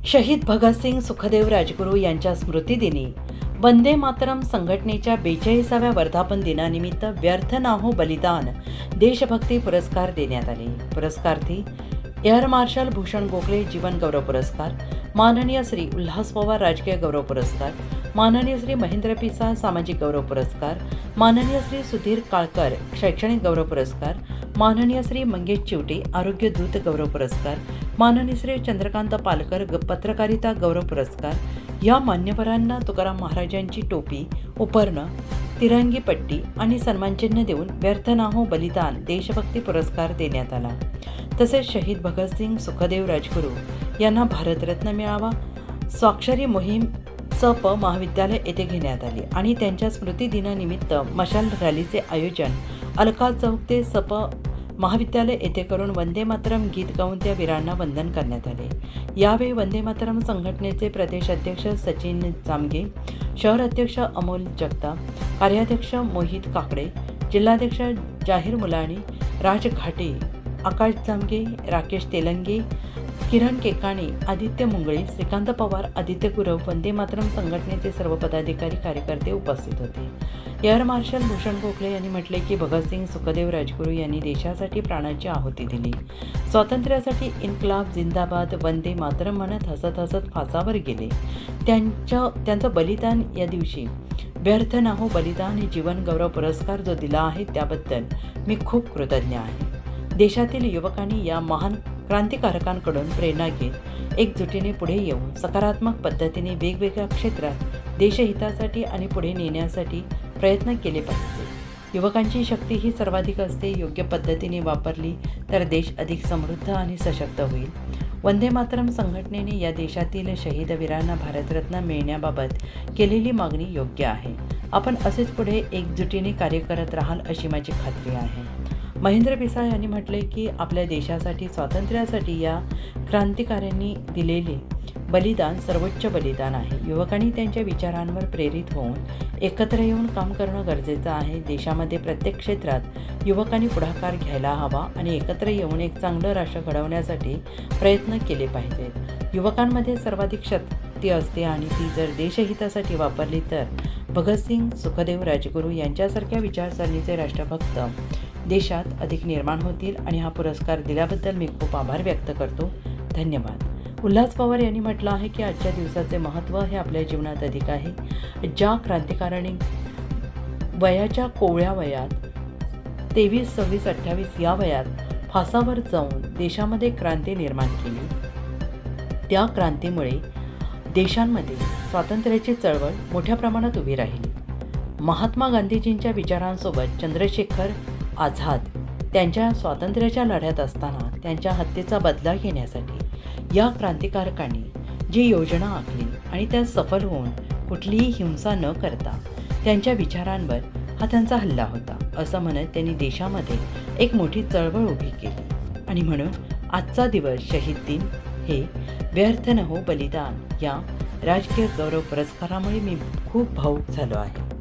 शहीद भगतसिंग सुखदेव राजगुरू यांच्या स्मृतिदिनी वंदे मातरम संघटनेच्या 42व्या वर्धापन दिनानिमित्त व्यर्थ ना हो बलिदान देशभक्ती पुरस्कार देण्यात आले। पुरस्कार्थी एअर मार्शल भूषण गोखले जीवन गौरव पुरस्कार, माननीय श्री उल्हास पवार राजकीय गौरव पुरस्कार, माननीय श्री महेंद्र पिसाळ सामाजिक गौरव पुरस्कार, माननीय श्री सुधीर काळकर शैक्षणिक गौरव पुरस्कार, माननीय श्री मंगेश चिवटे आरोग्य दूत गौरव पुरस्कार, माननीय श्री चंद्रकांत पालकर पत्रकारिता गौरव पुरस्कार या मान्यवरांना तुकाराम महाराजांची टोपी, उपरणं, तिरंगी पट्टी आणि सन्मानचिन्ह देऊन व्यर्थ ना हो बलिदान देशभक्ती पुरस्कार देण्यात आला। तसेच शहीद भगतसिंग सुखदेव राजगुरू यांना भारतरत्न मिळावा स्वाक्षरी मोहीम सप महाविद्यालय येथे घेण्यात आली आणि त्यांच्या स्मृतिदिनानिमित्त मशाल रॅलीचे आयोजन अलका चौक ते सप महाविद्यालय येथे करून वंदे मातरम गीत गाऊन त्या वीरांना वंदन करण्यात आले। यावेळी वंदे मातरम संघटनेचे प्रदेश अध्यक्ष सचिन जामगे, शहर अध्यक्ष अमोल जगताप, कार्याध्यक्ष मोहित काकडे, जिल्हाध्यक्ष जाहीर मुलाणी, राज घाटे, आकाश जामगे, राकेश तेलंगे, किरण केकाणी, आदित्य मुंगळे, श्रीकांत पवार, आदित्य गुरव, वंदे मातरम संघटनेचे सर्व पदाधिकारी कार्यकर्ते उपस्थित होते। एअर मार्शल भूषण गोखले यांनी म्हटले की भगतसिंग सुखदेव राजगुरू यांनी देशासाठी प्राणाची आहुती दिली। स्वातंत्र्यासाठी इन्कलाब जिंदाबाद वंदे मातरम म्हणत हसत हसत फासावर गेले। त्यांचं बलिदान या दिवशी व्यर्थ ना हो बलिदान हे जीवन गौरव पुरस्कार जो दिला आहे त्याबद्दल मी खूप कृतज्ञ आहे। देशातील युवकांनी या महान क्रांतिकारकांकडून प्रेरणा घेत एकजुटीने पुढे येऊन सकारात्मक पद्धतीने वेगवेगळ्या क्षेत्रात देशहितासाठी आणि पुढे नेण्यासाठी प्रयत्न केले पाहिजे। युवकांची शक्ती ही सर्वाधिक असते, योग्य पद्धतीने वापरली तर देश अधिक समृद्ध आणि सशक्त होईल। वंदे मातरम संघटनेने या देशातील शहीद वीरांना भारतरत्न मिळण्याबाबत केलेली मागणी योग्य आहे। आपण असेच पुढे एकजुटीने कार्य करत राहाल अशी माझी खात्री आहे। महेंद्र पिसाळ यांनी म्हटले की आपल्या देशासाठी स्वातंत्र्यासाठी या क्रांतिकाऱ्यांनी दिलेले बलिदान सर्वोच्च बलिदान आहे। युवकांनी त्यांच्या विचारांवर प्रेरित होऊन एकत्र येऊन काम करणं गरजेचं आहे। देशामध्ये प्रत्येक क्षेत्रात युवकांनी पुढाकार घ्यायला हवा आणि एकत्र येऊन एक चांगलं राष्ट्र घडवण्यासाठी प्रयत्न केले पाहिजेत। युवकांमध्ये सर्वाधिक शक्ती असते आणि ती जर देशहितासाठी वापरली तर भगतसिंग सुखदेव राजगुरू यांच्यासारख्या विचारसरणीचे राष्ट्रभक्त देशात अधिक निर्माण होतील आणि हा पुरस्कार दिल्याबद्दल मी खूप आभार व्यक्त करतो। धन्यवाद। उल्हास पवार यांनी म्हटलं आहे की आजच्या दिवसाचे महत्त्व हे आपल्या जीवनात अधिक आहे। ज्या क्रांतिकारांनी वयाच्या कोवळ्या वयात 23, 26, 28 या वयात फासावर जाऊन देशामध्ये क्रांती निर्माण केली, त्या क्रांतीमुळे देशांमध्ये स्वातंत्र्याची चळवळ मोठ्या प्रमाणात उभी राहिली। महात्मा गांधीजींच्या विचारांसोबत चंद्रशेखर आझाद त्यांच्या स्वातंत्र्याच्या लढ्यात असताना त्यांच्या हत्येचा बदला घेण्यासाठी या क्रांतिकारकांनी जी योजना आखली आणि त्यात सफल होऊन कुठलीही हिंसा न करता त्यांच्या विचारांवर हा त्यांचा हल्ला होता असं म्हणत त्यांनी देशामध्ये एक मोठी चळवळ उभी केली आणि म्हणून आजचा दिवस शहीद दिन हे व्यर्थ न हो बलिदान या राजकीय गौरव पुरस्कारामुळे मी खूप भावुक झालो आहे।